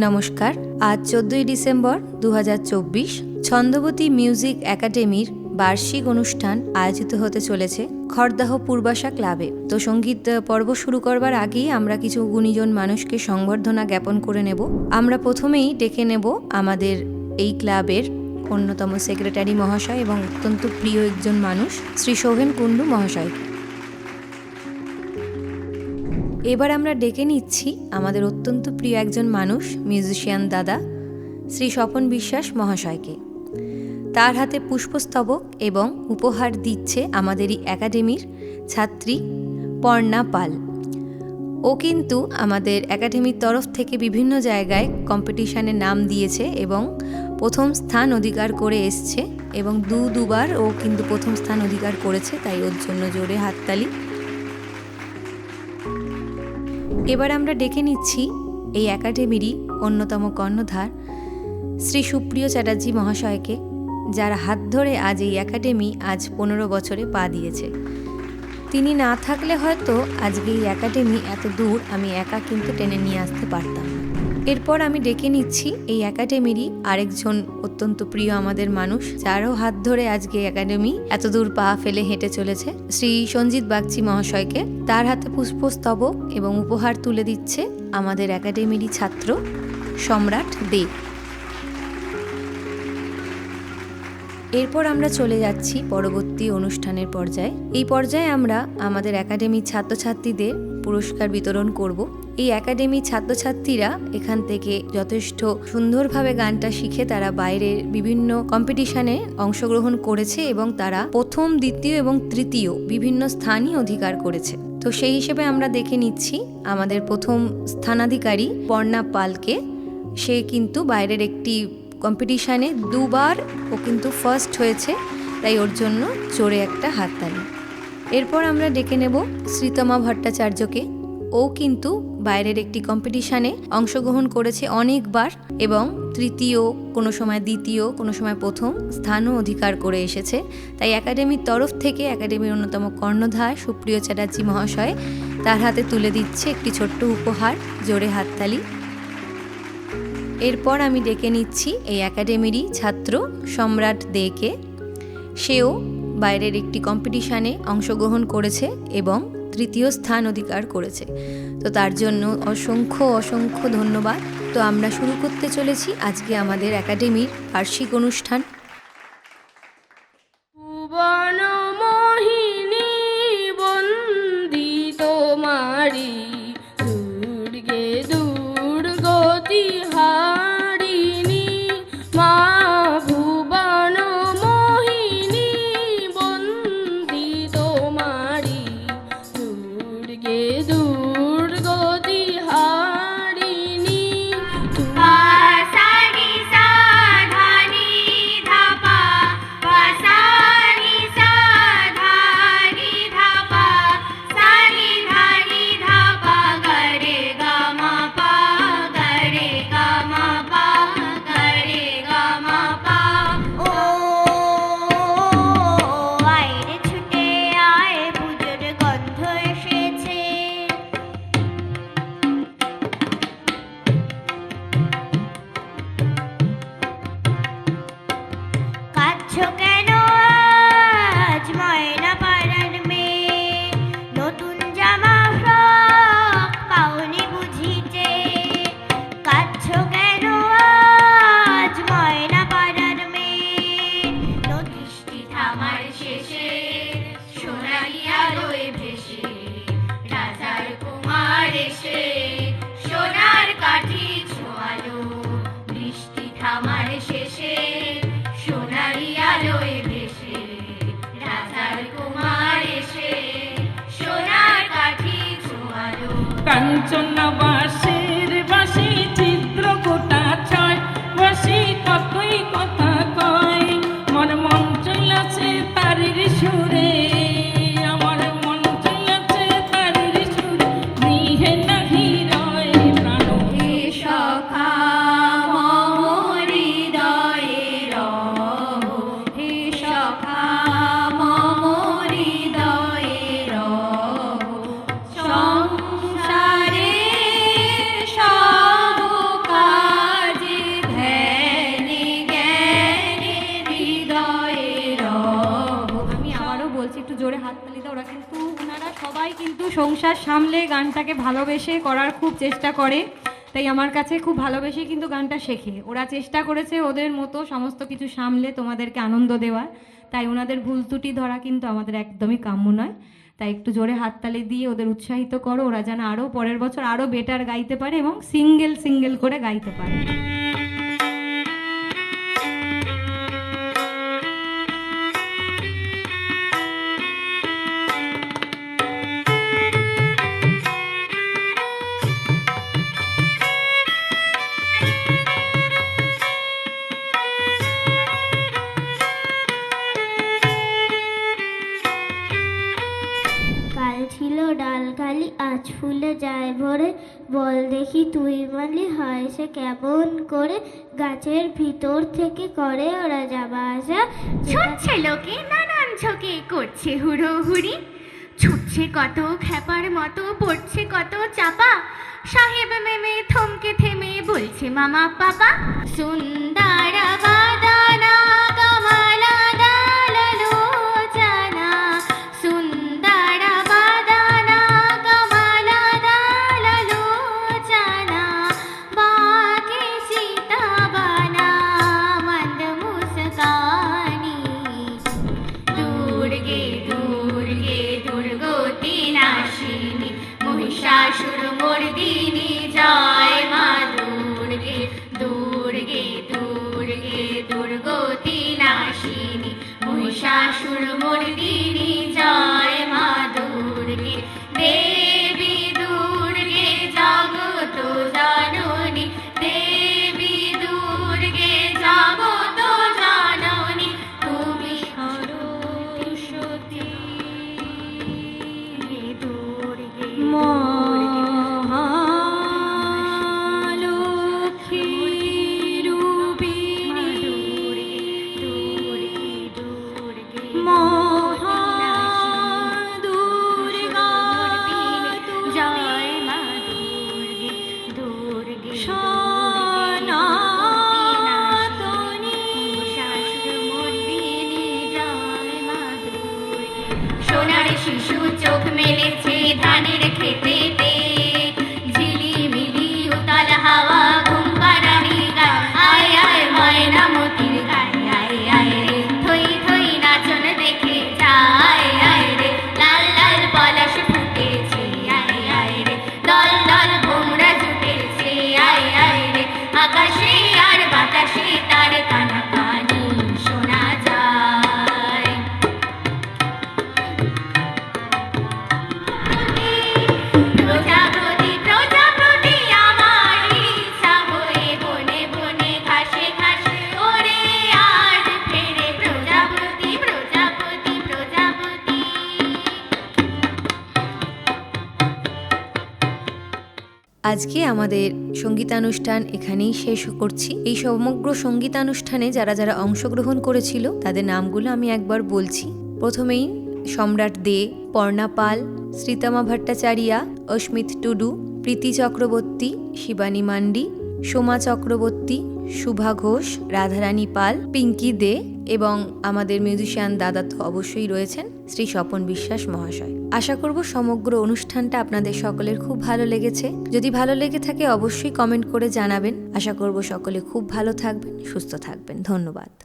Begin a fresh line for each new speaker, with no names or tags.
নমস্কার। আজ 14ই December 2024 ছন্দবতী music একাডেমির বার্ষিক অনুষ্ঠান আয়োজিত হতে চলেছে খড়দাহ পূর্বাশা ক্লাবে। তো সঙ্গীত পর্ব শুরু করবার আগেই আমরা কিছু গুণীজন মানুষকে সংবর্ধনা জ্ঞাপন করে নেব। আমরা প্রথমেই ডেকে নেব আমাদের এই ক্লাবের অন্যতম সেক্রেটারি মহাশয় এবং অত্যন্ত প্রিয় একজন মানুষ শ্রী শোভেন কুণ্ডু মহাশয়কে। এবার আমরা ডেকে নিচ্ছি আমাদের অত্যন্ত প্রিয় একজন মানুষ মিউজিশিয়ান দাদা শ্রী স্বপন বিশ্বাস মহাশয়কে। তার হাতে পুষ্পস্তবক এবং উপহার দিচ্ছে আমাদেরই একাডেমির ছাত্রী পর্ণা পাল। ও কিন্তু আমাদের একাডেমির তরফ থেকে বিভিন্ন জায়গায় কম্পিটিশানে নাম দিয়েছে এবং প্রথম স্থান অধিকার করে এসছে এবং দুবার ও কিন্তু প্রথম স্থান অধিকার করেছে, তাই ওর জন্য জোরে হাততালি। এবার আমরা ডেকে নিচ্ছি এই একাডেমিরই অন্যতম কর্ণধার শ্রী সুপ্রিয় চ্যাটার্জি মহাশয়কে, যার হাত ধরে আজ এই একাডেমি আজ 15 বছরে পা দিয়েছে। তিনি না থাকলে হয়তো আজকে এই একাডেমি এত দূর আমি একা কিন্তু টেনে নিয়ে আসতে পারতাম। এরপর আমি ডেকে নিচ্ছি এই একাডেমিরই আরেকজন অত্যন্ত প্রিয় আমাদের মানুষ, যারও হাত ধরে আজকে একাডেমি এত দূর পা ফেলে হেঁটে চলেছে, শ্রী সঞ্জিত বাগচি মহাশয়কে। তার হাতে পুষ্পস্তবক এবং উপহার তুলে দিচ্ছে আমাদের একাডেমিরই ছাত্র সম্রাট দে। এরপর আমরা চলে যাচ্ছি পরবর্তী অনুষ্ঠানের পর্যায়ে। এই পর্যায়ে আমরা আমাদের একাডেমির ছাত্রছাত্রীদের পুরস্কার বিতরণ করব। এই একাডেমির ছাত্রছাত্রীরা এখান থেকে যথেষ্ট সুন্দরভাবে গানটা শিখে তারা বাইরের বিভিন্ন কম্পিটিশানে অংশগ্রহণ করেছে এবং তারা প্রথম, দ্বিতীয় এবং তৃতীয় বিভিন্ন স্থানই অধিকার করেছে। তো সেই হিসেবে আমরা দেখে নিচ্ছি আমাদের প্রথম স্থানাধিকারী পর্ণা পালকে। সে কিন্তু বাইরের একটি কম্পিটিশানে দুবার ও কিন্তু ফার্স্ট হয়েছে, তাই ওর জন্য জোরে একটা হাততালি। এরপর আমরা ডেকে নেব শ্রীতমা ভট্টাচার্যকে। ও কিন্তু বাইরের একটি কম্পিটিশানে অংশগ্রহণ করেছে অনেকবার এবং তৃতীয়, কোনো সময় দ্বিতীয়, কোনো সময় প্রথম স্থানও অধিকার করে এসেছে। তাই একাডেমির তরফ থেকে একাডেমির অন্যতম কর্ণধার সুপ্রিয় চ্যাটার্জি মহাশয় তার হাতে তুলে দিচ্ছে একটি ছোট্ট উপহার, জোরে হাততালি। এরপর আমি ডেকে নিচ্ছি এই একাডেমিরই ছাত্র সম্রাট দেকে। সেও বাইরের একটি কম্পিটিশানে অংশগ্রহণ করেছে এবং তৃতীয় স্থান অধিকার করেছে। তো তার জন্য অসংখ্য ধন্যবাদ। তো আমরা শুরু করতে চলেছি আজকে আমাদের একাডেমির বার্ষিক অনুষ্ঠান।
सा सा धा नी धा ওরা কিন্তু ওনারা সবাই কিন্তু সংসার সামলে গানটাকে ভালোবেসে করার খুব চেষ্টা করে, তাই আমার কাছে খুব ভালোবেসে কিন্তু গানটা শেখে। ওরা চেষ্টা করেছে ওদের মতো সমস্ত কিছু সামলে তোমাদেরকে আনন্দ দেওয়ার, তাই ওনাদের ভুল ত্রুটি ধরা কিন্তু আমাদের একদমই কাম্য নয়। তাই একটু জোরে হাততালি দিয়ে ওদের উৎসাহিত করো, ওরা যেন আরও পরের বছর আরও বেটার গাইতে পারে এবং সিঙ্গেল সিঙ্গেল করে গাইতে পারে।
কাল ছিল ডাল খালি আজ ফুলে যায় ভরে, বল দেখি তুই মালি হয় সে কেমন করে, গাছের ভিতর থেকে করে ওরা যাবা আসা,
ছুটছে লোকে নানান ঝোঁকে করছে হুড়োহুড়ি, ছুটছে কত খ্যাপার মতো পড়ছে কত চাপা, সাহেব মেমে থমকে থেমে বলছে মামা পাপা, সুন্দর বাদানা কমলা দালালো জানা, সুন্দর বাদানা কমলা দালালো জানা, বাকে সীতা বানা মন্দ মুস্কানি, দুর্গে দুর্গে দুর্গতি নাশিনী, মহিষাসুর মর্দিনী জয় মা দুর্গে, দুর্গে দুর্গে দুর্গতি নাশিনী, মহিষাসুর মর্দিনী জয় মা দুর্গে, দেবী দুর্গে জগত জননী, দেবী দুর্গে জগত জননী, তুমি সরস্বতী দুর্গে
মহালক্ষ্মী রূপিণী মহাদুর্গা
জয় মা দুর্গে, দুর্গে
সনাতনী
মর্দিনী জয় মা দুর্গে, সোনার শিশু চোখ মেলেছে ধানের খেতেতে, ঝিলিমিলি উতাল হাওয়া ঘুম পাড়ানি গান, আয় আয় ময়না মতির গান, আয় আয় রে থই থই নাচন দেখে যায়, আয় রে লাল লাল পলাশ ফুটেছে, আয় আয় রে দল দল ভোমরা জুটেছে, আয় আয় রে আকাশে আর বাতাসে তার কানাকানি শোনা যায়। প্রজাপতি প্রজাপতি আমার ইচ্ছা হয়ে বনে বনে ঘাসে ঘাসে ওরে আজ ফেরে, প্রজাপতি প্রজাপতি প্রজাপতি।
আজকে আমাদের সঙ্গীতানুষ্ঠান এখানেই শেষ করছি। এই সমগ্র সঙ্গীতানুষ্ঠানে যারা যারা অংশগ্রহণ করেছিল তাদের নামগুলো আমি একবার বলছি। প্রথমেই সম্রাট দে, পর্ণা পাল, শ্রীতমা ভট্টাচারিয়া, অস্মিত টুডু, প্রীতি চক্রবর্তী, শিবানী মান্ডি, সোমা চক্রবর্তী, শুভা ঘোষ, রাধারানী পাল, পিঙ্কি দে এবং আমাদের মিউজিশিয়ান দাদা তো অবশ্যই রয়েছেন শ্রী স্বপন বিশ্বাস মহাশয়। আশা করব সমগ্র অনুষ্ঠানটা আপনাদের সকলের খুব ভালো লেগেছে। যদি ভালো লেগে থাকে অবশ্যই কমেন্ট করে জানাবেন। আশা করব সকলে খুব ভালো থাকবেন, সুস্থ থাকবেন। ধন্যবাদ।